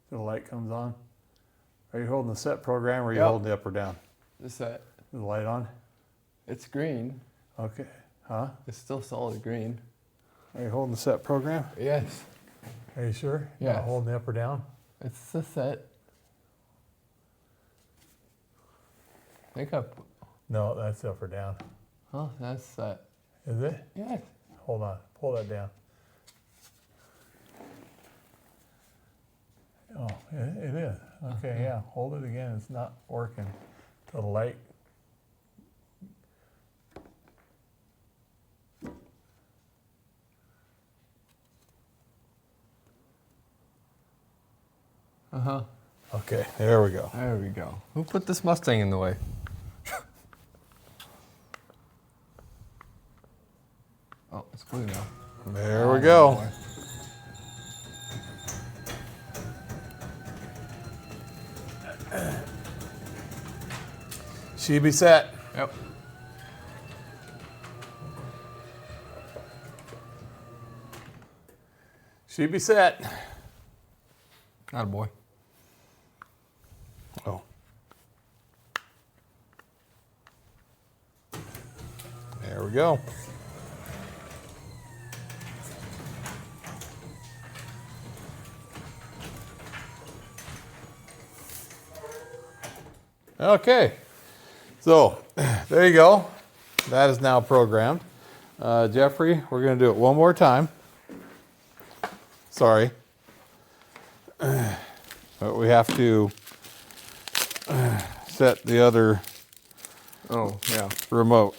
till the light comes on. Are you holding the set program or are you Yep. holding the up or down? The set. Is the light on? It's green. Okay. Huh? It's still solid green. Are you holding the set program? Yes. Are you sure? You're Yes. not holding the up or down? It's the set. I think I. No, that's up or down. Oh, that's set. Is it? Yes. Hold on. Pull that down. Oh, it is. Okay, yeah. Hold it again. It's not working. The light. Uh-huh. Okay, there we go. There we go. Who put this Mustang in the way? Oh, it's blue now. There we go. Boy. She be set. Yep. She be set. Attaboy. Oh. There we go. Okay. So, there you go. That is now programmed. Jeffrey, we're going to do it one more time. Sorry. But we have to set the other Oh, yeah. remote.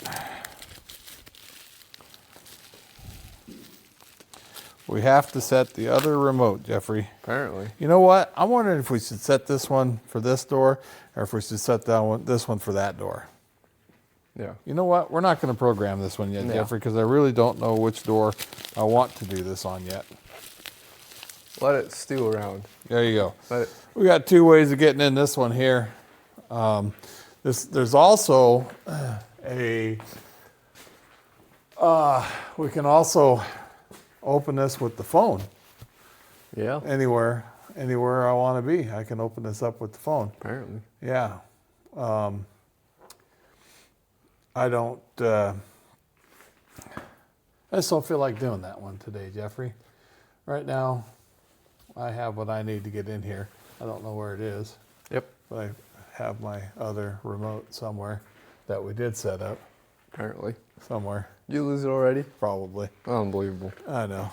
We have to set the other remote, Jeffrey. Apparently. You know what? I'm wondering if we should set this one for this door or if we should set that one, this one for that door. Yeah. You know what? We're not going to program this one yet, Yeah. Jeffrey, because I really don't know which door I want to do this on yet. Let it stew around. There you go. Let it. We got two ways of getting in this one here. There's also we can also open this with the phone Yeah. anywhere I want to be. I can open this up with the phone. Apparently. Yeah. I don't. I just don't feel like doing that one today, Jeffrey. Right now, I have what I need to get in here. I don't know where it is. Yep. But I have my other remote somewhere that we did set up Apparently. somewhere, You lose it already? probably. Unbelievable. I know.